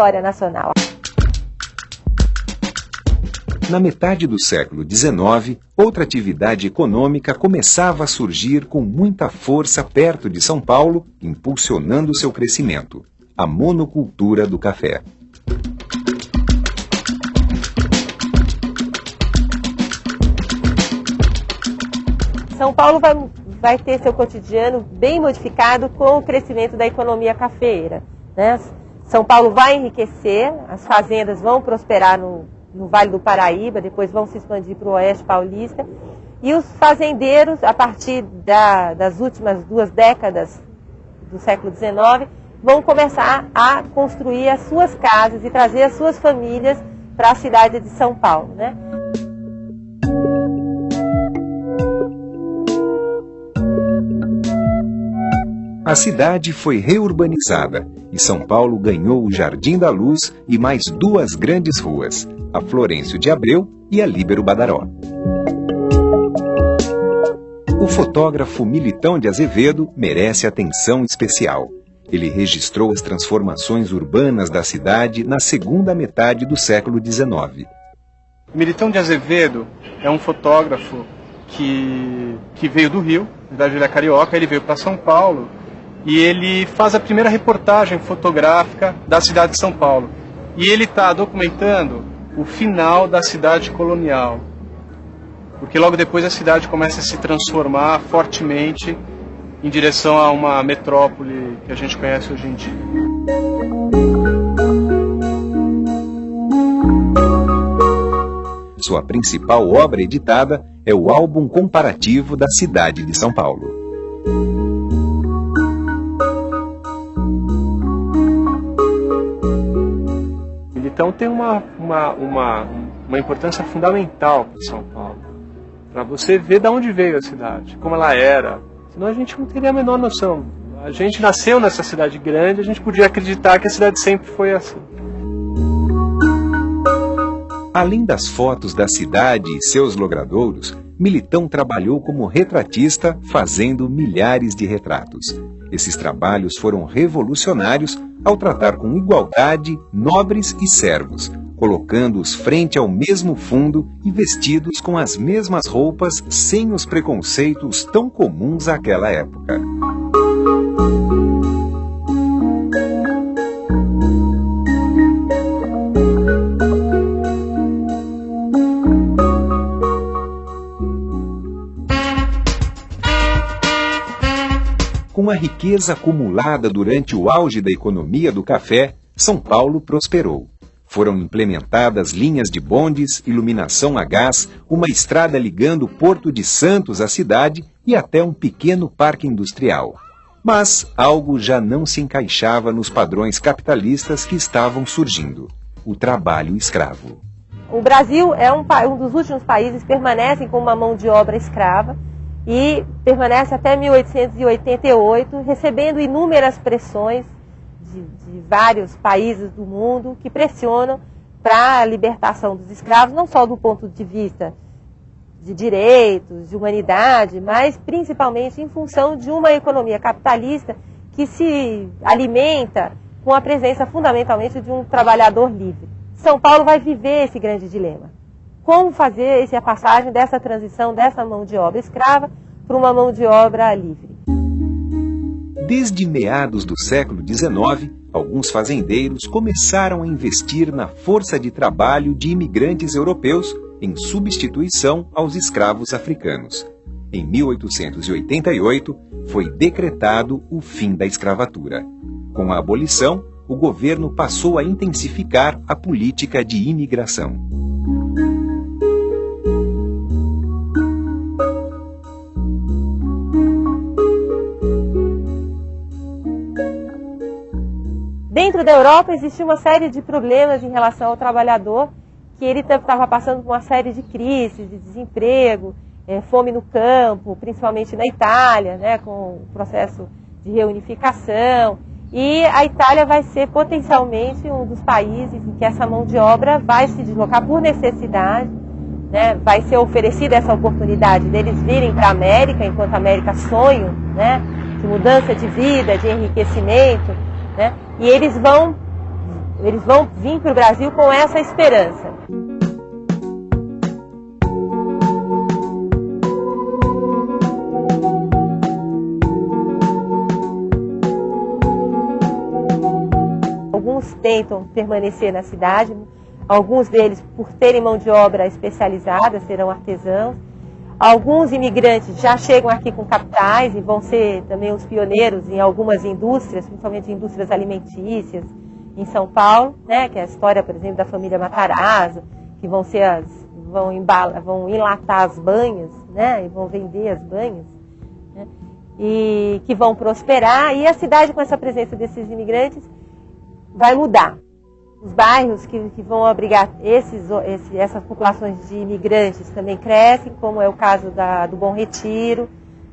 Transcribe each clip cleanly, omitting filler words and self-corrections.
história nacional. Na metade do século XIX, outra atividade econômica começava a surgir com muita força perto de São Paulo, impulsionando seu crescimento: a monocultura do café. São Paulo vai ter seu cotidiano bem modificado com o crescimento da economia cafeeira, né? São Paulo vai enriquecer, as fazendas vão prosperar no Vale do Paraíba, depois vão se expandir para o Oeste Paulista, e os fazendeiros, a partir das últimas 2 décadas do século XIX, vão começar a construir as suas casas e trazer as suas famílias para a cidade de São Paulo, né? A cidade foi reurbanizada e São Paulo ganhou o Jardim da Luz e mais 2 grandes ruas, a Florencio de Abreu e a Líbero Badaró. O fotógrafo Militão de Azevedo merece atenção especial. Ele registrou as transformações urbanas da cidade na segunda metade do século XIX. Militão de Azevedo é um fotógrafo que veio do Rio, na verdade ele é carioca, ele veio para São Paulo e ele faz a primeira reportagem fotográfica da cidade de São Paulo. E ele está documentando o final da cidade colonial, porque logo depois a cidade começa a se transformar fortemente em direção a uma metrópole que a gente conhece hoje em dia. Sua principal obra editada é o álbum comparativo da cidade de São Paulo. Então tem uma importância fundamental para São Paulo, para você ver de onde veio a cidade, como ela era, senão a gente não teria a menor noção. A gente nasceu nessa cidade grande, a gente podia acreditar que a cidade sempre foi assim. Além das fotos da cidade e seus logradouros, Militão trabalhou como retratista, fazendo milhares de retratos. Esses trabalhos foram revolucionários ao tratar com igualdade nobres e servos, colocando-os frente ao mesmo fundo e vestidos com as mesmas roupas, sem os preconceitos tão comuns àquela época. Com a riqueza acumulada durante o auge da economia do café, São Paulo prosperou. Foram implementadas linhas de bondes, iluminação a gás, uma estrada ligando o Porto de Santos à cidade e até um pequeno parque industrial. Mas algo já não se encaixava nos padrões capitalistas que estavam surgindo: o trabalho escravo. O Brasil é um dos últimos países que permanecem com uma mão de obra escrava, e permanece até 1888, recebendo inúmeras pressões de vários países do mundo que pressionam para a libertação dos escravos, não só do ponto de vista de direitos, de humanidade, mas principalmente em função de uma economia capitalista que se alimenta com a presença fundamentalmente de um trabalhador livre. São Paulo vai viver esse grande dilema. Como fazer a passagem dessa transição, dessa mão de obra escrava para uma mão de obra livre? Desde meados do século XIX, alguns fazendeiros começaram a investir na força de trabalho de imigrantes europeus em substituição aos escravos africanos. Em 1888, foi decretado o fim da escravatura. Com a abolição, o governo passou a intensificar a política de imigração. Dentro da Europa existia uma série de problemas em relação ao trabalhador, que ele estava passando por uma série de crises, de desemprego, fome no campo, principalmente na Itália, né, com o processo de reunificação. E a Itália vai ser potencialmente um dos países em que essa mão de obra vai se deslocar por necessidade, né, vai ser oferecida essa oportunidade deles virem para a América, enquanto a América sonho, né, de mudança de vida, de enriquecimento, né, e eles vão eles vão vir para o Brasil com essa esperança. Alguns tentam permanecer na cidade, alguns deles, por terem mão de obra especializada, serão artesãos. Alguns imigrantes já chegam aqui com capitais e vão ser também os pioneiros em algumas indústrias, principalmente indústrias alimentícias, em São Paulo, né, que é a história, por exemplo, da família Matarazzo, que vão enlatar as banhas, né, e vão vender as banhas, né, e que vão prosperar. E a cidade, com essa presença desses imigrantes, vai mudar. Os bairros que vão abrigar essas populações de imigrantes também crescem, como é o caso do Bom Retiro,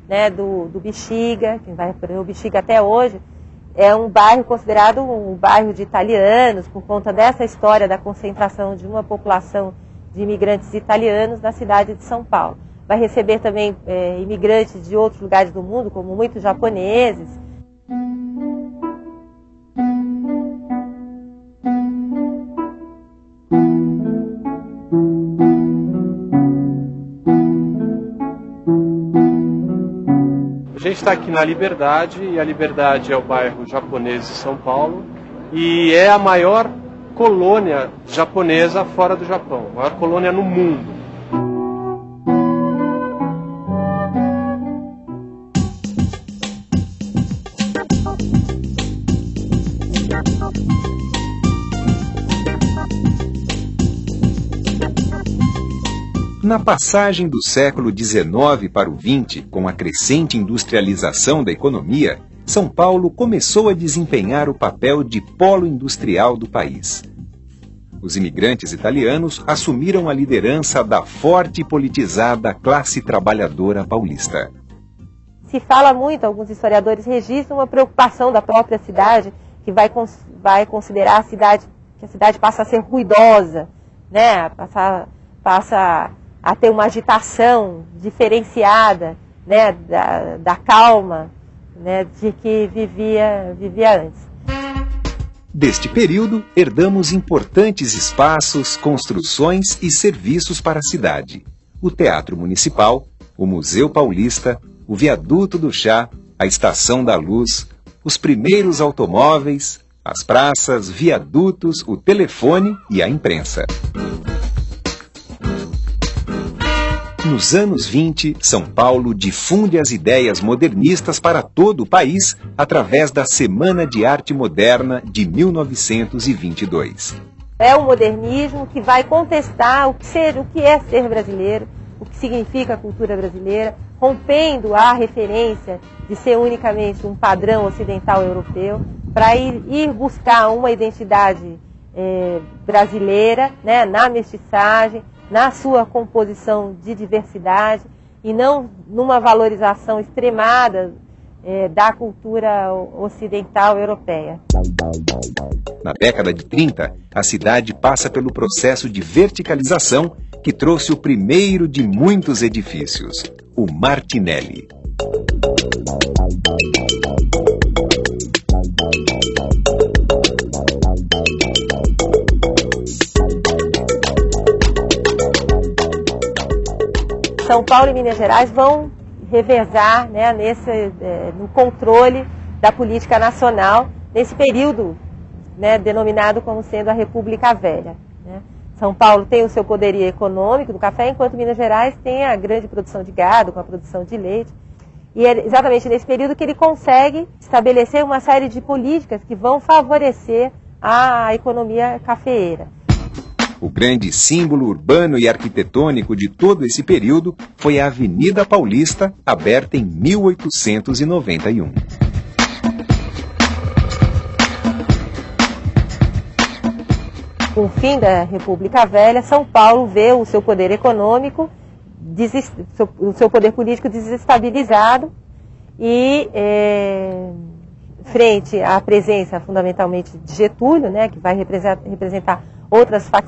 né, do Bexiga, que vai para o Bexiga até hoje. É um bairro considerado um bairro de italianos, por conta dessa história da concentração de uma população de imigrantes italianos na cidade de São Paulo. Vai receber também imigrantes de outros lugares do mundo, como muitos japoneses. A gente está aqui na Liberdade, e a Liberdade é o bairro japonês de São Paulo, e é a maior colônia japonesa fora do Japão, a maior colônia no mundo. Na passagem do século XIX para o XX, com a crescente industrialização da economia, São Paulo começou a desempenhar o papel de polo industrial do país. Os imigrantes italianos assumiram a liderança da forte e politizada classe trabalhadora paulista. Se fala muito, alguns historiadores registram uma preocupação da própria cidade, que vai considerar que a cidade passa a ser ruidosa, né? Passa a ter uma agitação diferenciada, né, da calma, né, de que vivia antes. Deste período, herdamos importantes espaços, construções e serviços para a cidade. O Teatro Municipal, o Museu Paulista, o Viaduto do Chá, a Estação da Luz, os primeiros automóveis, as praças, viadutos, o telefone e a imprensa. Nos anos 20, São Paulo difunde as ideias modernistas para todo o país através da Semana de Arte Moderna de 1922. É o modernismo que vai contestar o que é ser brasileiro, o que significa a cultura brasileira, rompendo a referência de ser unicamente um padrão ocidental europeu, para ir buscar uma identidade brasileira, né, na mestiçagem, na sua composição de diversidade, e não numa valorização extremada da cultura ocidental europeia. Na década de 30, a cidade passa pelo processo de verticalização que trouxe o primeiro de muitos edifícios, o Martinelli. São Paulo e Minas Gerais vão revezar, né, no controle da política nacional, nesse período, né, denominado como sendo a República Velha, né. São Paulo tem o seu poderio econômico do café, enquanto Minas Gerais tem a grande produção de gado, com a produção de leite. E é exatamente nesse período que ele consegue estabelecer uma série de políticas que vão favorecer a economia cafeeira. O grande símbolo urbano e arquitetônico de todo esse período foi a Avenida Paulista, aberta em 1891. Com o fim da República Velha, São Paulo vê o seu poder econômico, o seu poder político desestabilizado e, frente à presença fundamentalmente de Getúlio, né, que vai representar outras facções